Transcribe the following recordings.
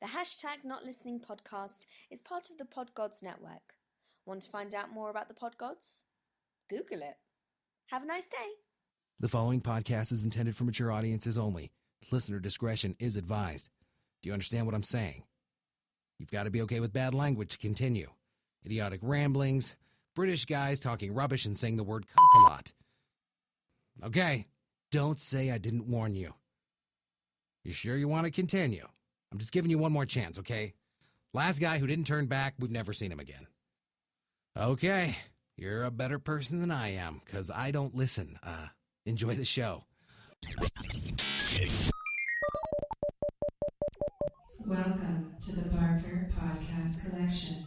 The hashtag Not Listening podcast is part of the Pod Gods network. Want to find out more about the Pod Gods? Google it. Have a nice day. The following podcast is intended for mature audiences only. Listener discretion is advised. Do you understand what I'm saying? You've got to be okay with bad language to continue. Idiotic ramblings, British guys talking rubbish and saying the word cunt a lot. Okay, don't say I didn't warn you. You sure you want to continue? I'm just giving you one more chance, okay? Last guy who didn't turn back, we've never seen him again. Okay, you're a better person than I am, because I don't listen. Enjoy the show. Welcome to the Barker Podcast Collection.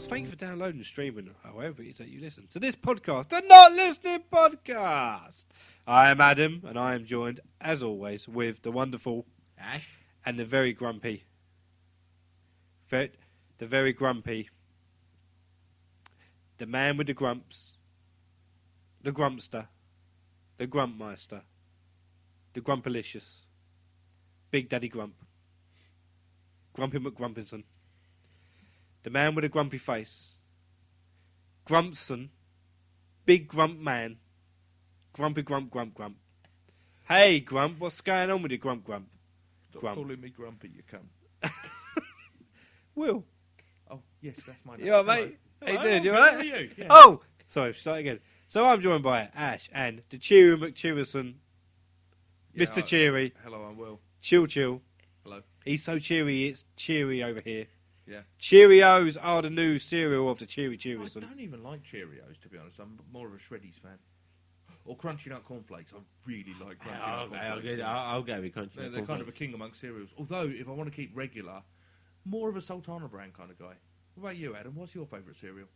Thank you for downloading and streaming, however it is that you listen to this podcast, the Not Listening Podcast. I am Adam, and I am joined, as always, with the wonderful Ash and the very grumpy, the man with the grumps, the grumpster, the grumpmeister, the grumpalicious, Big Daddy Grump, Grumpy McGrumpinson. The man with a grumpy face. Grumpson. Big Grump Man. Grumpy Grump Grump Grump. Hey, Grump, what's going on with you, Grump Grump? Stop calling me grumpy, you cunt. Will. Oh, yes, that's my name. You alright, mate? How you doing? You How alright? are you? Yeah. Oh! Sorry, start again. So I'm joined by Ash and the Cheery McCheerison. Yeah, Mr. Cheery. Hello, I'm Will. Chill. Hello. He's so cheery, it's cheery over here. Yeah. Cheerios are the new cereal of the Cheery I Cheerison. don't even like Cheerios, to be honest. I'm more of a Shreddies fan. Or Crunchy Nut Cornflakes. I really like Crunchy Nut Cornflakes. I'll go with Crunchy Nut They're kind of a king amongst cereals. Although, if I want to keep regular, more of a Sultana brand kind of guy. What about you, Adam? What's your favourite cereal?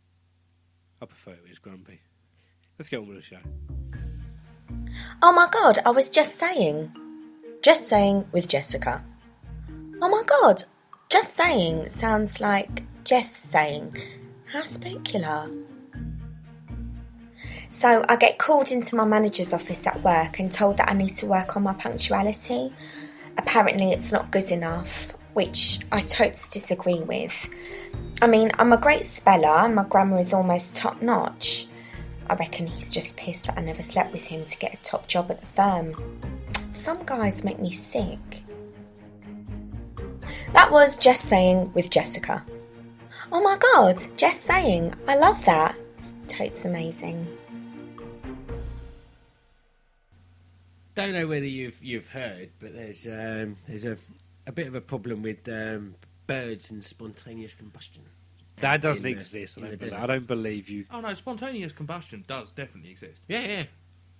I prefer it as grumpy. Let's get on with the show. Oh my god, I was just saying. Just saying with Jessica. Oh my god, just saying sounds like just saying. How specular. So I get called into my manager's office at work and told that I need to work on my punctuality. Apparently it's not good enough, which I totally disagree with. I mean, I'm a great speller and my grammar is almost top notch. I reckon he's just pissed that I never slept with him to get a top job at the firm. Some guys make me sick. That was Just Saying with Jessica. Oh my god, Just Saying. I love that. Totes amazing. don't know whether you've heard, but there's a bit of a problem with birds and spontaneous combustion. That doesn't exist. I don't believe you. Oh no, spontaneous combustion does definitely exist. Yeah.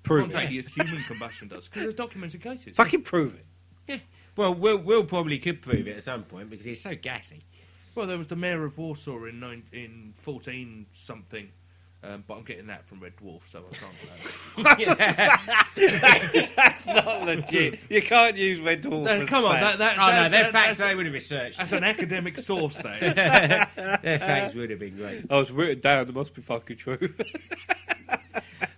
Prove Spontaneous human combustion does, because there's documented cases. Fucking prove it. Yeah. Well, we'll probably could prove it at some point because it's so gassy. Well, there was the mayor of Warsaw in 14 something, but I'm getting that from Red Dwarf, so I can't. That's not legit. You can't use Red Dwarf. No, come on, Their facts they would have researched. That's an academic source, that is. Their facts would have been great. Oh, it's written down. It must be fucking true.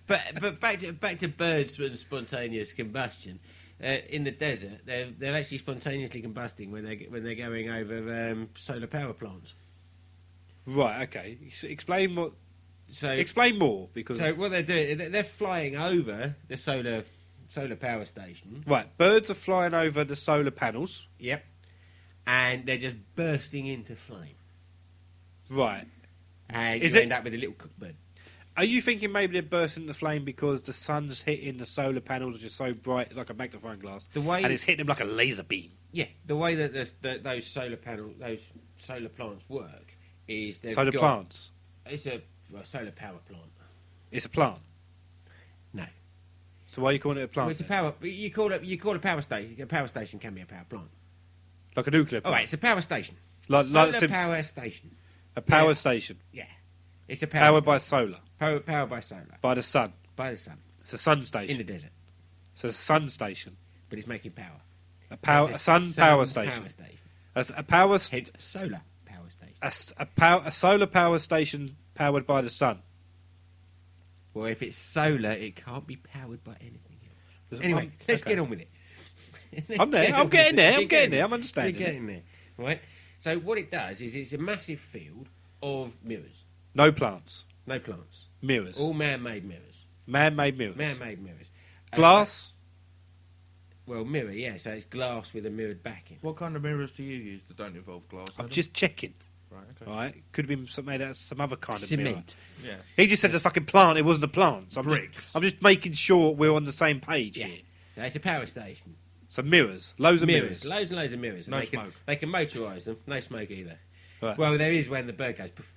But back to birds and spontaneous combustion. In the desert, they're actually spontaneously combusting when they're going over solar power plants. Right. Okay. Explain more. So explain more because. So what they're doing, they're flying over the solar power station. Right. Birds are flying over the solar panels. Yep. And they're just bursting into flame. Right. And you end up with a little cookbird. Are you thinking maybe they're bursting into flame because the sun's hitting the solar panels, which is so bright, like a magnifying glass, and it's hitting them like a laser beam? Yeah, the way that those solar plants work is they've Solar got... plants. It's a solar power plant. It's a plant. No. So why are you calling it a plant? Well, it's a then? power... You call it a power station. A power station can be a power plant. Like a nuclear All plant. right, it's a power station. Like Solar Simpsons. power station. A power Yeah. station. Yeah. It's a power Powered station. by solar. Powered by solar. By the sun. By the sun. It's a sun In station. the desert. So it's a sun station. But it's making power. A sun power station. A power Hence, solar power station. a solar power station powered by the sun. Well, if it's solar, it can't be powered by anything else. Anyway, let's okay. get on with it. I'm there. I'm getting there. I'm understanding. You're getting there. Right? So what it does is it's a massive field of mirrors. No plants. No plants. Mirrors. All man-made mirrors. Man-made mirrors. Man-made mirrors. Glass. Well, mirror, yeah. So it's glass with a mirrored backing. What kind of mirrors do you use that don't involve glass? I'm Adam? just checking. Right, okay. Right? Could have been made out of some other kind of mirror. Cement. Yeah. He just said it's a fucking plant. It wasn't a plant. So Bricks. I'm just making sure we're on the same page Yeah. here. So it's a power station. So mirrors. Loads of mirrors. Loads and loads of mirrors. And No they smoke. They can motorise them. No smoke either. Right. Well, there is when the bird goes poof.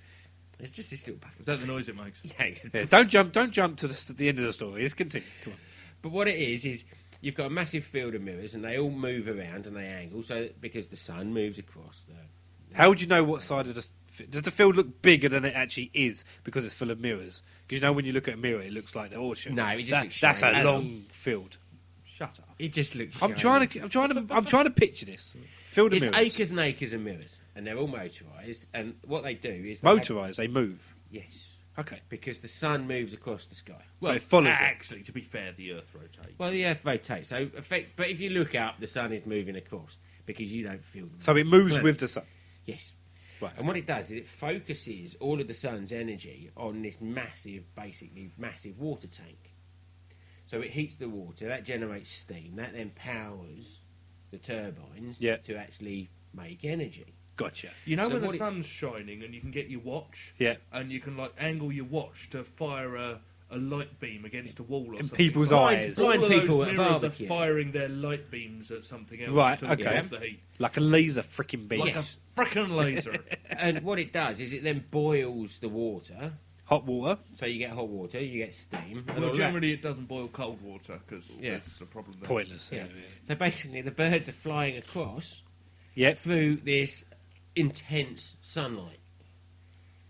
It's just this little puff. Is that the noise it makes? Yeah. Yeah, don't jump to the end of the story. Let's continue. Come on. But what it is you've got a massive field of mirrors and they all move around and they angle so because the sun moves across the... How would you know what side of the... Does the field look bigger than it actually is because it's full of mirrors? Because you know when you look at a mirror, it looks like the horseshoe. No, it just looks that's a shiny. long field. Shut up. It just looks I'm shiny. trying to picture this. Field of It's mirrors. acres and acres of mirrors and they're all motorised and what they do is... they have- Motorised, they move. Yes. Okay. Because the sun moves across the sky. So it follows it. Actually, to be fair, the Earth rotates. Well, the Earth rotates. So, but if you look up, the sun is moving across because you don't feel the So it moves planet. with the sun. Yes. Right. And what it does is it focuses all of the sun's energy on this basically massive water tank. So it heats the water, that generates steam, that then powers the turbines Yeah. to actually make energy. Gotcha. You know So when the what it's- sun's shining and you can get your watch, Yeah. and you can like angle your watch to fire a light beam against a wall or In something. people's So eyes. all Blind of those people at mirrors are barbecue. firing their light beams at something else Right, to okay. absorb the heat. Like a laser freaking beam. Like Yes. a frickin' laser. And what it does is it then boils the water, Hot water. so you get hot water, you get steam. and all Well, that. generally it doesn't boil cold water because Yeah. there's a problem there. Pointless. Yeah. So basically, the birds are flying across Yeah. through this intense sunlight.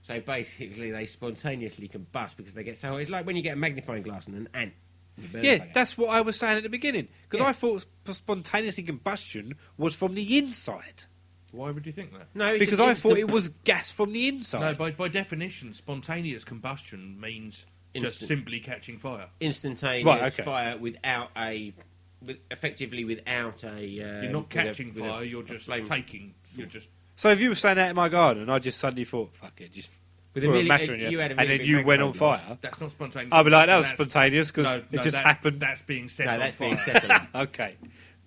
So basically, they spontaneously combust because they get so. It's like when you get a magnifying glass and an ant. and the birds Yeah, fly out. that's what I was saying at the beginning. Because Yeah. I thought spontaneous combustion was from the inside. Why would you think that? No, it's Because just I thought instant- it was gas from the inside. No, by definition, spontaneous combustion means just Instant. simply catching fire. instantaneous Right, okay. fire without a. Effectively without a. You're not catching fire. You're just flame. taking. You're just. So if you were standing out in my garden, I just suddenly thought, fuck it, just With a threw a really- match on you you, had a and really then big you went on magnifying fire. That's not spontaneous. I'll be like, that was That's- spontaneous because No, it just that- happened. That's being set No, on that's fire. being set alight. Okay.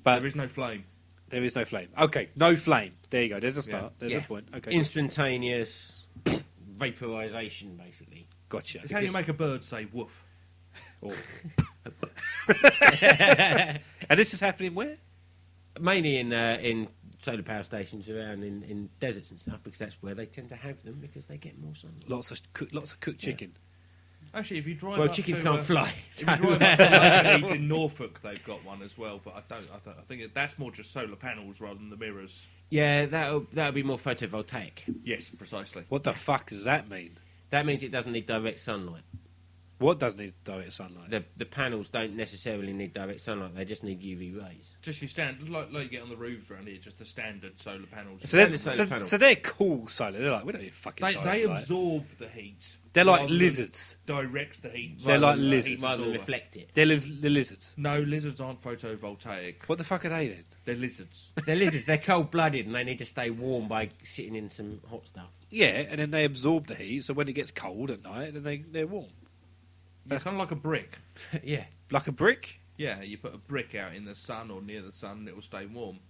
But There is no flame. there is no flame. Okay, no flame. There you go. There's a start. There's Yeah. a point. Okay. Instantaneous vaporization, basically. Gotcha. It's how you make a bird say woof. Oh. And this is happening where? Mainly in solar power stations around in deserts and stuff, because that's where they tend to have them because they get more sunlight. Lots of cooked chicken. Actually, if you drive Well, up chickens to, can't fly. If you drive up to Lakenheath in Norfolk, they've got one as well. But I think that's more just solar panels rather than the mirrors. Yeah, that'll be more photovoltaic. Yes, precisely. What the fuck does that mean? That means it doesn't need direct sunlight. What does need direct sunlight? The panels don't necessarily need direct sunlight; they just need UV rays. Just your standard, like you get on the roofs around here, just the standard solar panels. So they're, solar panel. so they're cool solar. They're like, we don't need fucking They direct light. absorb the heat. They're like rather than lizards. Direct the heat. They're rather like than lizards. heat Rather than absorber. reflect it. They're the lizards. No, lizards aren't photovoltaic. What the fuck are they then? They're lizards. They're lizards. They're cold-blooded, and they need to stay warm by sitting in some hot stuff. Yeah, and then they absorb the heat, so when it gets cold at night, then they're warm. It's kind of like a brick. Yeah. Like a brick? Yeah, you put a brick out in the sun or near the sun, and it will stay warm.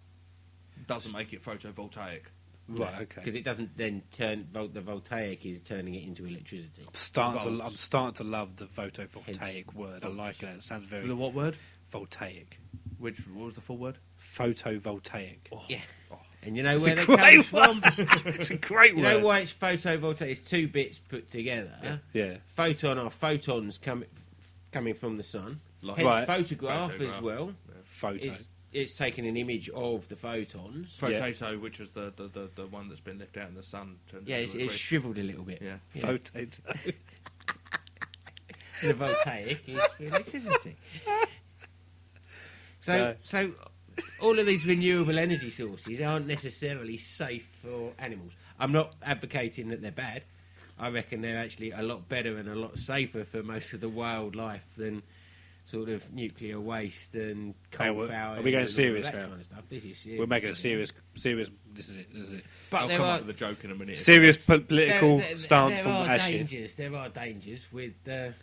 Doesn't make it photovoltaic. Right, okay. Because it doesn't then turn. The voltaic is turning it into electricity. I'm starting Volts. to love the photovoltaic Hence, word. I like it. It sounds very The what word? voltaic. What was the full word? Photovoltaic. Oh, Yeah. oh, And you know It's where a they great come from? It's a great You word. know why it's photovoltaic? It's two bits put together. Yeah. Photon are photons coming from the sun. Like- Hence Right. photograph as Photograph. well. Photo. It's taking an image of the photons. Potato, which was the one that's been left out in the sun. Turned Yeah, into a it's grid. shriveled a little bit. Yeah. Photo. The voltaic is for electricity. So all of these renewable energy sources aren't necessarily safe for animals. I'm not advocating that they're bad. I reckon they're actually a lot better and a lot safer for most of the wildlife than sort of nuclear waste and coal firing. Are we going and all serious that now? kind of stuff. This is serious. We're making a serious. This is it. But I'll there come are, up with a joke in a minute. Serious political there stance there from are Ash here. dangers. There are dangers with the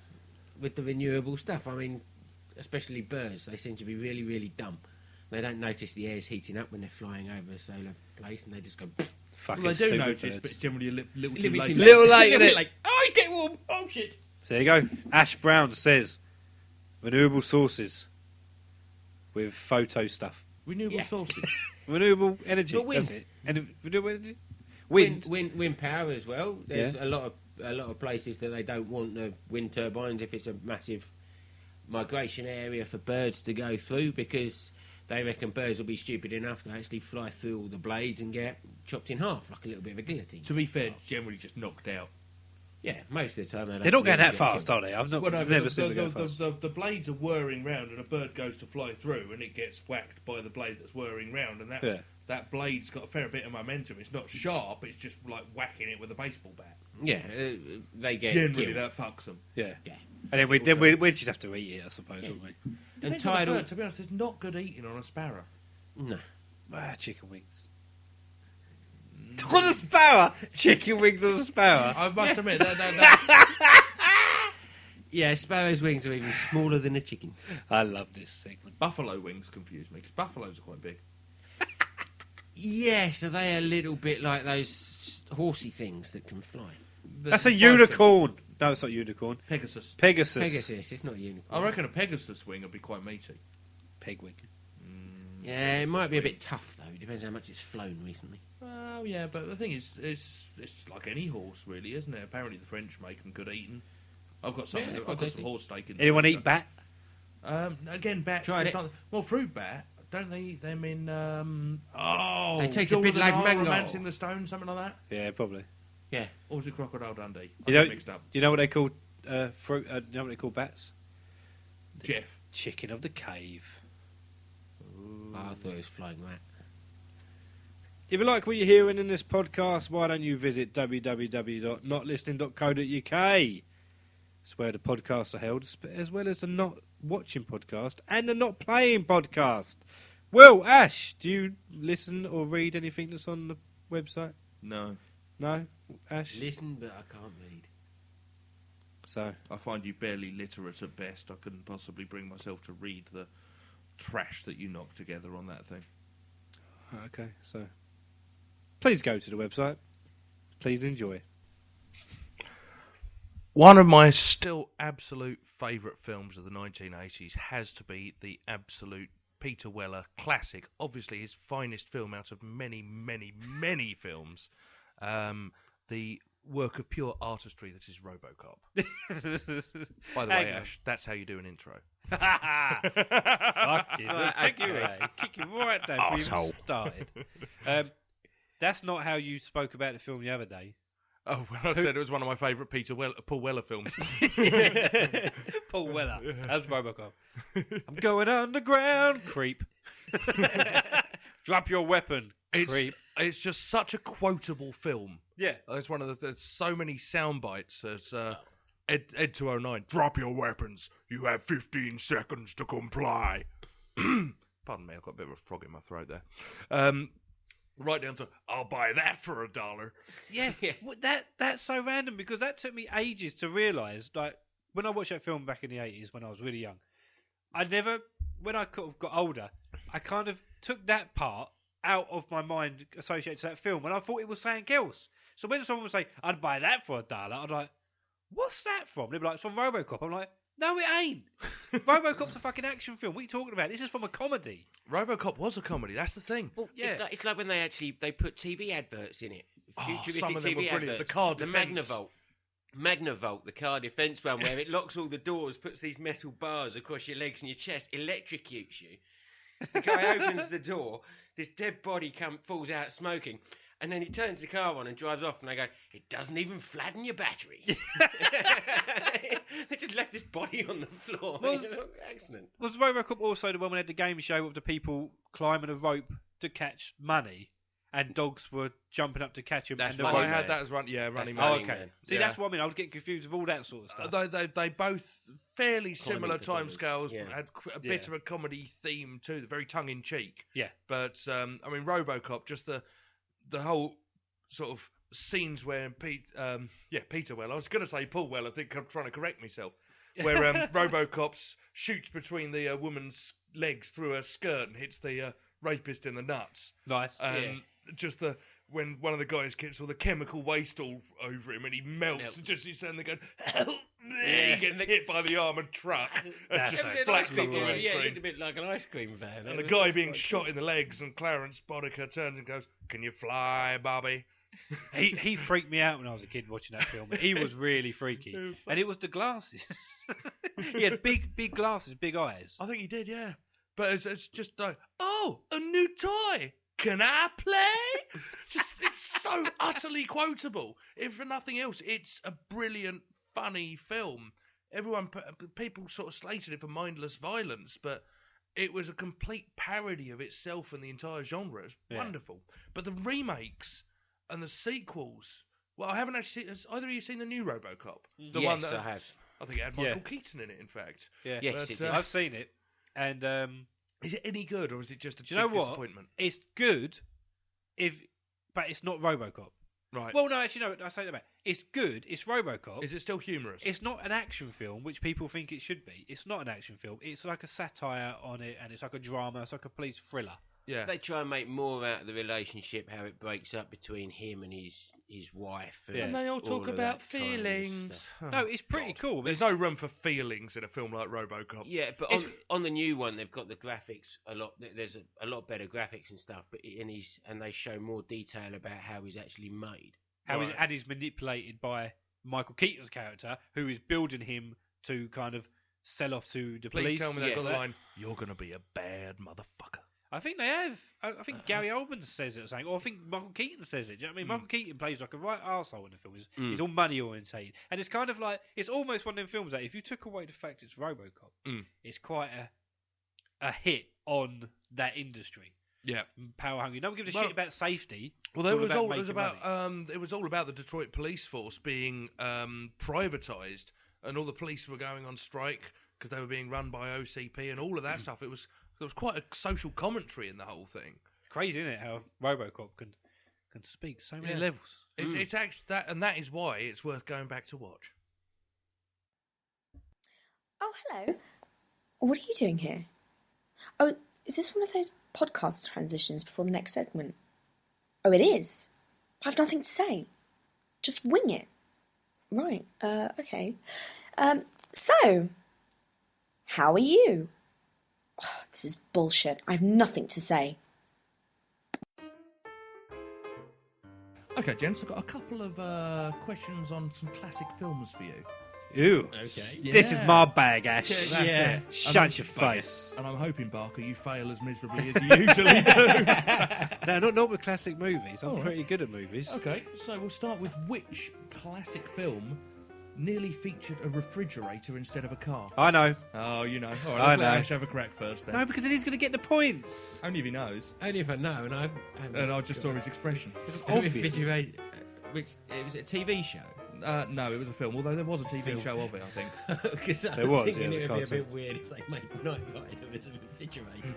renewable stuff. I mean, especially birds. They seem to be really, really dumb. They don't notice the air's heating up when they're flying over a solar place, and they just go. Fucking Well, they do stupid notice, birds. but it's generally a little too Little late. too Little late, Little innit? late. Oh, it's getting warm. Oh shit. So there you go. Ash Brown says renewable sources with photo stuff. Renewable Yeah. sources. Renewable energy. But wind. That's it. And renewable energy. Wind. Wind power as well. There's a lot of places that they don't want the wind turbines if it's a massive migration area for birds to go through, because they reckon birds will be stupid enough to actually fly through all the blades and get chopped in half like a little bit of a guillotine. To be fair, generally just knocked out. Yeah, most of the time They're not going really that get fast, killed. are they? I've Well, no, never but seen them go fast. the blades are whirring round, and a bird goes to fly through, and it gets whacked by the blade that's whirring round, and that blade's got a fair bit of momentum. It's not sharp; it's just like whacking it with a baseball bat. Yeah, they get Generally, killed. that fucks them. Yeah. Yeah. And then we'd just have to eat it, I suppose, wouldn't we? And Depends on the tidal. bird. To be honest, there's not good eating on a sparrow. No. Chicken wings. On a sparrow? Chicken wings on a sparrow? I must admit that Yeah, sparrow's wings are even smaller than a chicken. I love this segment. buffalo wings confuse me because buffaloes are quite big. Yeah, so they are a little bit like those horsey things that can fly. That's a The unicorn. No, it's not unicorn. Pegasus. Pegasus. Pegasus, it's not a unicorn. I reckon a Pegasus wing would be quite meaty. Pegwing. Yeah, it might be a bit tough though. It depends how much it's flown recently. Oh yeah, but the thing is, it's like any horse, really, isn't it? Apparently, the French make them good eating. I've got some. Yeah, I've got tasty. some horse steak in. the Anyone freezer. eat bat? Again, bats. Tried just it. not- well, fruit bat. Don't they eat them in? They taste a Jewel bit of the like Nile, mango. Romance in the Stone, something like that. Yeah, probably. Yeah. Or was it Crocodile Dundee? I You know, got mixed up. you know what they call fruit? You know what they call bats? Jeff. Chicken of the cave. I thought it was flying rat. If you like what you're hearing in this podcast, why don't you visit www.notlistening.co.uk? It's where the podcasts are held, as well as the Not Watching podcast and the Not Playing podcast. Well, Ash, do you listen or read anything that's on the website? No, No? Ash? Listen, but I can't read. So, I find you barely literate at best. I couldn't possibly bring myself to read the trash that you knocked together on that thing. okay, so please go to the website. Please enjoy. One of my still absolute favourite films of the 1980s has to be the absolute Peter Weller classic, obviously his finest film out of many, many, many films. The work of pure artistry that is Robocop. By the way, Hang on. Ash, that's how you do an intro. Fuck you. Kick you right down before you even started. That's not how you spoke about the film the other day. Oh, well, I said it was one of my favourite Paul Weller films. Paul Weller. That's Robocop. I'm going underground, creep. Drop your weapon, creep. It's just such a quotable film. Yeah. It's one of the. There's so many sound bites. As Ed 209. Drop your weapons. You have 15 seconds to comply. Pardon me, I've got a bit of a frog in my throat there. Right down to I'll buy that for $1. Yeah. Well, that's so random because that took me ages to realise. Like when I watched that film back in the 80s when I was really young, when I got older, I kind of took that part out of my mind associated to that film, and I thought it was something else. So when someone would say, "I'd buy that for $1," I'd like, "What's that from?" They'd be like, "It's from Robocop." I'm like, No, it ain't. Robocop's a fucking action film. What are you talking about? This is from a comedy. Robocop was a comedy. That's the thing. Well, Yeah. it's like when they put TV adverts in it. Futuristic some of them TV were brilliant. adverts. The car the defense. Magnavolt, the car defense one, where it locks all the doors, puts these metal bars across your legs and your chest, electrocutes you. The guy opens the door, this dead body falls out smoking, and then he turns the car on and drives off, and they go, it doesn't even flatten your battery. They just left this body on the floor. Excellent. Was Robocop also the one when they had the game show of the people climbing a rope to catch money, and dogs were jumping up to catch them? That's and Running I Man. had that as Running That's Man. Oh, Running okay. Man. See, Yeah. that's what I mean. I was getting confused with all that sort of stuff. They both fairly similar for dollars. timescales, Yeah. but had a bit of a comedy theme too, very tongue in cheek. Yeah. But I mean, RoboCop, just the whole sort of scenes where Peter Weller. I was going to say Paul Weller. I think I'm trying to correct myself. Where RoboCop shoots between the woman's legs through her skirt and hits the rapist in the nuts. Nice. Just when one of the guys gets all the chemical waste all over him and he melts and just he's standing there going, help me! Yeah. He gets hit by the armored truck and That's just it. splats up on the It screen. looked a bit like an ice cream van. And the guy being shot in the legs, and Clarence Boddicker turns and goes, can you fly, Bobby? He freaked me out when I was a kid watching that film. He was really freaky. And it was the glasses. He had big glasses, big eyes. I think he did, yeah. But it's just like, oh, a new toy. Can I play? It's so utterly quotable. If for nothing else, it's a brilliant, funny film. People sort of slated it for mindless violence, but it was a complete parody of itself and the entire genre. It's wonderful. But the remakes and the sequels. Well, I haven't actually seen. Has either of you seen the new RoboCop? The one that I have. I think it had Michael Keaton in it. In fact, Yeah. Yes, But, it did. I've seen it. And is it any good or is it just a do you know big what? disappointment? It's good, but it's not RoboCop. Right. Well, no, actually, no. I say that back. It's good. It's RoboCop. Is it still humorous? It's not an action film, which people think it should be. It's not an action film. It's like a satire on it, and it's like a drama. It's like a police thriller. Yeah. They try and make more out of the relationship, how it breaks up between him and his wife. And they all talk of about that kind of feelings. stuff. No, it's pretty cool. There's no room for feelings in a film like RoboCop. Yeah, but on the new one, they've got the graphics a lot. There's a lot better graphics and stuff. But and they show more detail about how he's actually made. And he's manipulated by Michael Keaton's character, who is building him to kind of sell off to the Please police. tell me they've got the line, you're going to be a bad motherfucker. I think they have. I think Gary Oldman says it or something. Or I think Michael Keaton says it. Do you know what I mean? Michael Keaton plays like a right arsehole in the film. He's all money orientated. And it's kind of like, it's almost one of them films that if you took away the fact it's RoboCop, it's quite a hit on that industry. Yeah. Power hungry. No one gives a shit about safety. Well, It's it was all about the Detroit police force being privatised, and all the police were going on strike because they were being run by OCP and all of that stuff. There was quite a social commentary in the whole thing. Crazy, isn't it? How RoboCop can speak so many levels. It's actually that is why it's worth going back to watch. Oh, hello. What are you doing here? Oh, is this one of those podcast transitions before the next segment? Oh, it is. I have nothing to say. Just wing it. Right, okay. So, how are you? Oh, this is bullshit. I have nothing to say. Okay, gents, I've got a couple of questions on some classic films for you. Ew. Okay. This is my bag, Ash. Yeah. And Shut your face. And I'm hoping, Barker, you fail as miserably as you usually do. No, not with classic movies. I'm pretty good at movies. Okay, so we'll start with which classic film nearly featured a refrigerator instead of a car? I know. Oh, you know. All I right, let's let know. Ash have a crack first then. No, because then he's going to get the points. Only if he knows. Only if I know, And I just saw his expression. It's obvious. Which it was a TV show. No, it was a film, although there was a TV show of it, I think. Because I There was was, thinking yeah, it the would be a cartoon. bit weird if they made Night Rider as a refrigerator.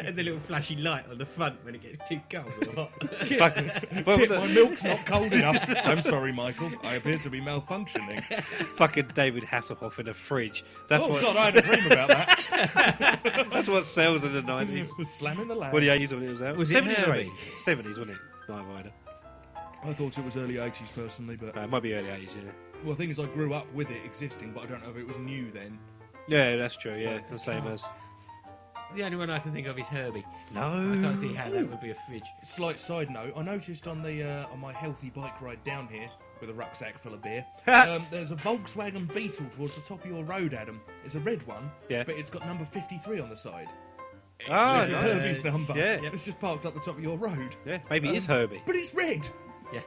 And the little flashy light on the front when it gets too cold or hot. Kit, my milk's not cold enough. I'm sorry, Michael. I appear to be malfunctioning. Fucking David Hasselhoff in a fridge. That's Oh, what. God, I had a dream about that. That's what sells in the 90s. Slamming the lamp. Well, the 80s when it was out. Was it 70s or Herbie? 80s? 70s, wasn't it? Night Rider. I thought it was early 80s personally, but It might be early 80s, yeah. well, the thing is, I grew up with it existing, but I don't know if it was new then. Yeah, that's true, yeah. The same as... The only one I can think of is Herbie. No. I can't see how that would be a fridge. Slight side note: I noticed on my healthy bike ride down here with a rucksack full of beer, there's a Volkswagen Beetle towards the top of your road, Adam. It's a red one, Yeah. but it's got number 53 on the side. Oh, It's nice. Herbie's number. Yeah. It's just parked up the top of your road. Yeah, maybe it is Herbie. But it's red, Yeah.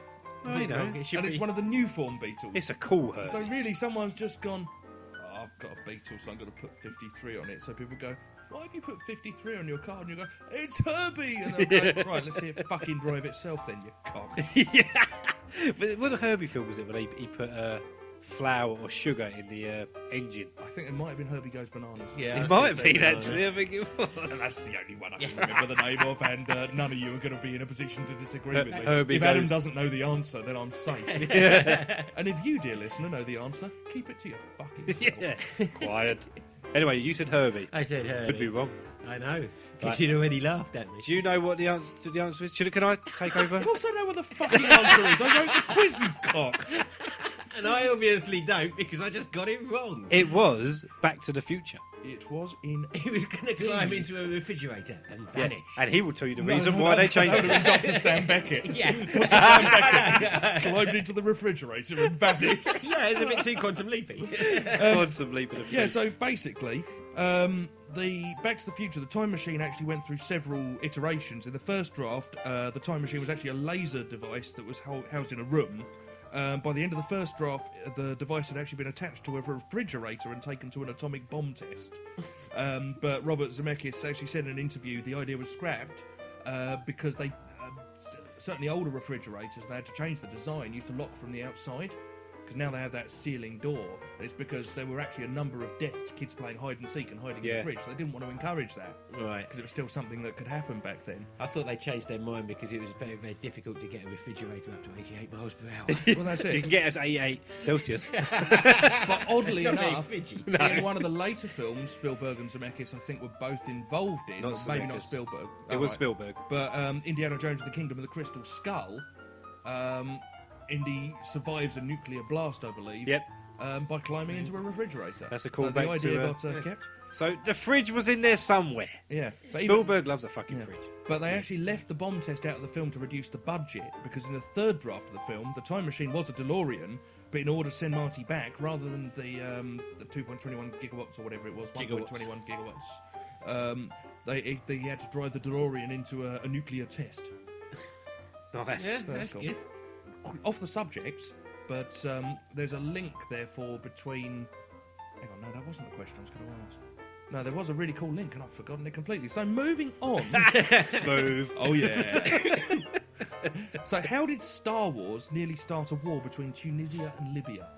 Oh, you know. It should and be. it's one of the new form Beetles. It's a cool Herbie. So really, someone's just gone, oh, I've got a Beetle, so I'm going to put 53 on it. So people go, why have you put 53 on your car? And you go, it's Herbie! And they're like, right, let's see it fucking drive itself then, you cock. Yeah. But what a Herbie film was it when he put flour or sugar in the engine? I think it might have been Herbie Goes Bananas. Yeah, I It was might gonna have say been, banana. actually. I think it was. And that's the only one I can remember the name of, and none of you are going to be in a position to disagree with me. Herbie If Adam goes- doesn't know the answer, then I'm safe. And if you, dear listener, know the answer, keep it to your fucking self. Yeah. Quiet. Anyway, you said Herbie. I said Herbie. Could be wrong. I know. Because Right. you'd already laughed at me. Do you know what the answer is? Can I take over? Of course I know what the fucking answer is. I wrote the quiz, you cock. And I obviously don't because I just got it wrong. It was Back to the Future. It was in... He was going to climb into a refrigerator and vanish. And he will tell you the No, reason no, why they that changed would have it. been Dr. Sam Beckett. Yeah. Climbed into the refrigerator and vanished. Yeah, it's a bit too quantum leapy. Quantum leap of the Yeah, future. so basically, the Back to the Future, the time machine actually went through several iterations. In the first draft, the time machine was actually a laser device that was housed in a room. By the end of the first draft, the device had actually been attached to a refrigerator and taken to an atomic bomb test. But Robert Zemeckis actually said in an interview the idea was scrapped because they certainly older refrigerators, they had to change the design, used to lock from the outside. Because now they have that ceiling door, and it's because there were actually a number of deaths, kids playing hide and seek and hiding in the fridge. So they didn't want to encourage that, Right. because it was still something that could happen back then. I thought they changed their mind because it was very, very difficult to get a refrigerator up to 88 miles per hour. Well, that's You it. can get us 88 Celsius. But oddly Not very enough, fidgy. in one of the later films, Spielberg and Zemeckis, I think, were both involved in. Not Or maybe not Zemeckis. Spielberg. It was Spielberg. But Indiana Jones and the Kingdom of the Crystal Skull, Indy survives a nuclear blast, I believe. Yep. By climbing into a refrigerator. That's a So the callback idea to, got kept. So the fridge was in there somewhere. Yeah. But even- Spielberg loves a fucking Yeah. fridge. But they actually left the bomb test out of the film to reduce the budget, because in the third draft of the film, the time machine was a DeLorean, but in order to send Marty back, rather than the 2.21 gigawatts or whatever it was, 1.21 gigawatts, they had to drive the DeLorean into a nuclear test. Nice. Yeah, that's cool. good. Off the subject, but there's a link, therefore, between... Hang on, no, that wasn't the question I was going to ask. No, there was a really cool link, and I've forgotten it completely. So moving on... Smooth. Oh, yeah. So how did Star Wars nearly start a war between Tunisia and Libya?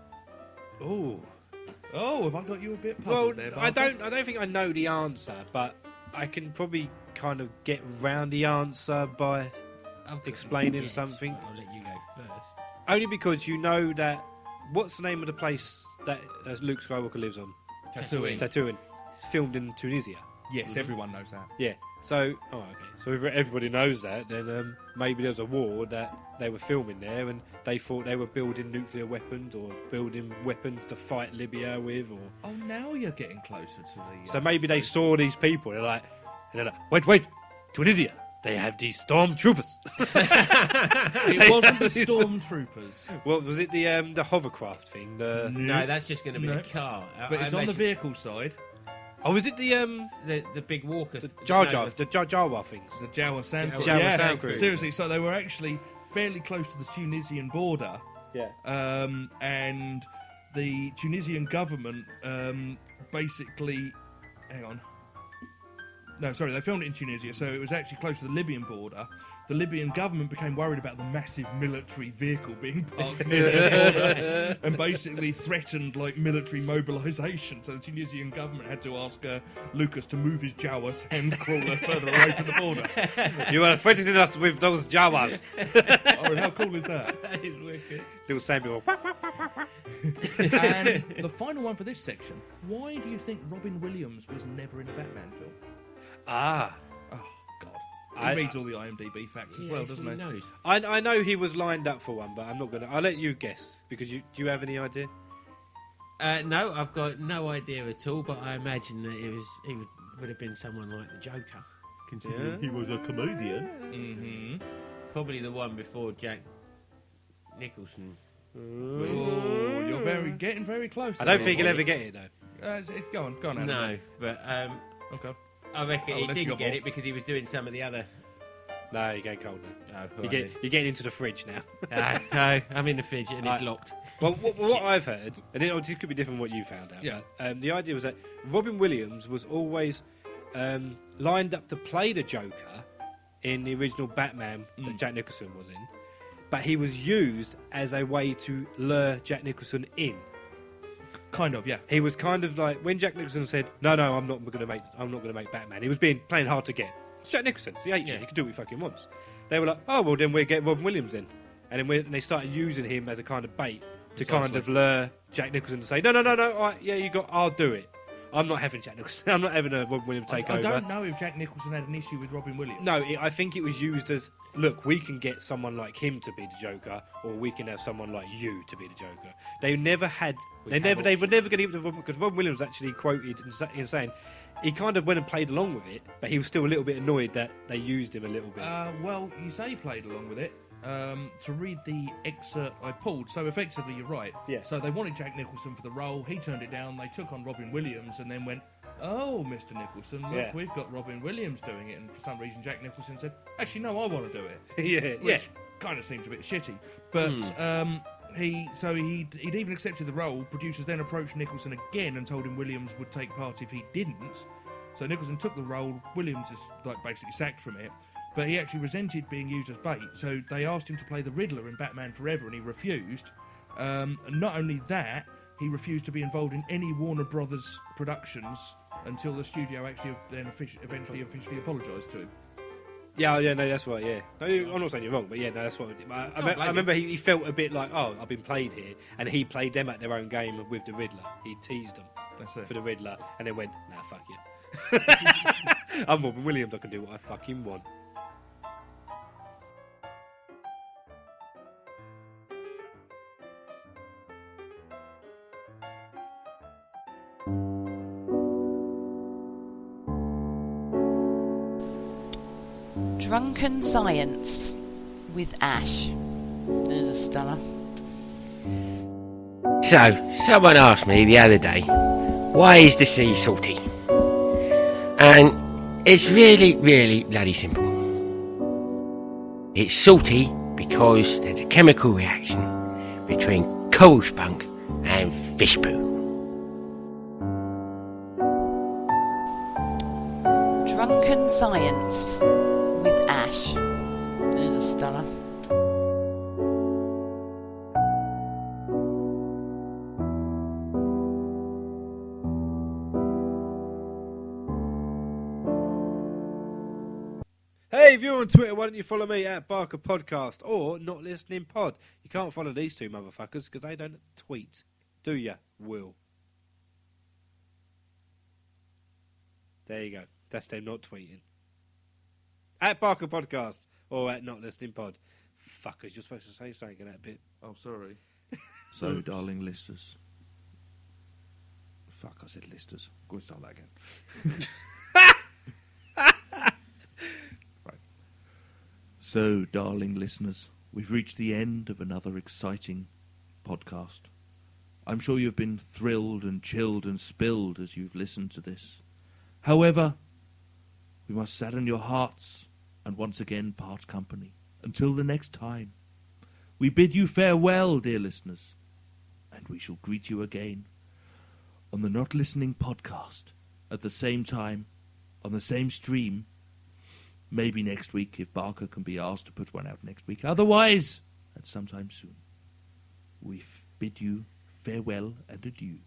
Ooh. Oh, have I got you a bit Well, puzzled there, I Barker? don't think I know the answer, but I can probably kind of get round the answer by explaining Yes, something. I'll let you go first. Only because you know that. What's the name of the place that Luke Skywalker lives on? Tatooine. Tatooine. It's filmed in Tunisia. Yes, everyone knows that. Yeah. So, okay. So if everybody knows that, then maybe there's a war that they were filming there, and they thought they were building nuclear weapons or building weapons to fight Libya with, or Oh, now you're getting closer to the... so maybe they saw these people. They're like, wait, Tunisia. They have these stormtroopers. It wasn't the stormtroopers. What was it? The hovercraft thing. No, that's just going to be No. a car. But I it's on the imagine vehicle side. Oh, was it the the big walker. Jar no, Jar, the- the Jawa things? The Jawa Sand Crew. Jawa Yeah, Sand Crew. seriously. So they were actually fairly close to the Tunisian border. Yeah. And the Tunisian government basically... Hang on. No, sorry, they filmed it in Tunisia, so it was actually close to the Libyan border. The Libyan government became worried about the massive military vehicle being parked near their border and basically threatened, like, military mobilisation. So the Tunisian government had to ask Lucas to move his Jawa sand crawler further away from the border. You are threatening us with those Jawas. Oh, and how cool is that? That is wicked. Little Samuel. And the final one for this section, why do you think Robin Williams was never in a Batman film? Ah. Oh, God. He reads all the IMDb facts as well, doesn't he? Knows. I know he was lined up for one, but I'm not going to... I'll let you guess, because do you have any idea? No, I've got no idea at all, but I imagine that he would have been someone like the Joker, considering he was a comedian. Mm-hmm. Probably the one before Jack Nicholson. Oh, you're getting very close. I don't think he'll ever get it, though. Go on, Adam. No, but Okay. I reckon he unless you didn't got get more. it because he was doing some of the other... No, you're getting cold now. Oh, You're getting into the fridge now. no, I'm in the fridge and it's locked. Well, what I've heard, and it obviously could be different from what you found out, Yeah. but the idea was that Robin Williams was always lined up to play the Joker in the original Batman that Jack Nicholson was in, but he was used as a way to lure Jack Nicholson in. Kind of, yeah. He was kind of like when Jack Nicholson said, "No, I'm not going to make Batman." He was playing hard to get. It's Jack Nicholson. It's the 80s. He can do what he fucking wants. They were like, "Oh well, then we'll get Robin Williams in," and they started using him as a kind of bait to kind of lure Jack Nicholson to say, "No, all right, yeah, I'll do it. I'm not having Jack Nicholson. I'm not having a Robin Williams take over." I don't know if Jack Nicholson had an issue with Robin Williams. No, I think it was used as, look, we can get someone like him to be the Joker, or we can have someone like you to be the Joker. They never had. They were never going to give it to Robin, because Robin Williams actually quoted in saying he kind of went and played along with it, but he was still a little bit annoyed that they used him a little bit. Well, you say he played along with it. To read the excerpt I pulled, so effectively you're right. Yeah. So they wanted Jack Nicholson for the role. He turned it down. They took on Robin Williams, and then went, "Oh, Mr. Nicholson, look, we've got Robin Williams doing it." And for some reason, Jack Nicholson said, "Actually, no, I want to do it." Which kind of seems a bit shitty. But he'd even accepted the role. Producers then approached Nicholson again and told him Williams would take part if he didn't. So Nicholson took the role. Williams is basically sacked from it. But he actually resented being used as bait, so they asked him to play the Riddler in Batman Forever, and he refused. And not only that, he refused to be involved in any Warner Brothers productions until the studio actually then eventually officially apologised to him. Yeah, no, that's right, yeah. No, I'm not saying you're wrong, but yeah, no, that's what I remember he felt a bit like, oh, I've been played here, and he played them at their own game with the Riddler. He teased them for the Riddler, and then went, nah, fuck you. I'm Robin Williams, I can do what I fucking want. Drunken Science with Ash. There's a stunner. So, someone asked me the other day, why is the sea salty? And it's really, really bloody simple. It's salty because there's a chemical reaction between coal spunk and fish poo. Drunken Science with Ash. There's a stunner. Hey, if you're on Twitter, why don't you follow me at Barker Podcast or Not Listening Pod? You can't follow these two motherfuckers because they don't tweet. Do ya, Will? There you go. That's them not tweeting. At Barker Podcast or at Not Listening Pod. Fuckers, you're supposed to say something in that bit. Oh, sorry. So, darling listeners. Fuck, I said listeners. Go and start that again. Right. So, darling listeners, we've reached the end of another exciting podcast. I'm sure you've been thrilled and chilled and spilled as you've listened to this. However, we must sadden your hearts and once again part company. Until the next time, we bid you farewell, dear listeners, and we shall greet you again on the Not Listening Podcast at the same time, on the same stream, maybe next week if Barker can be asked to put one out next week. Otherwise, at some time soon, we bid you farewell and adieu.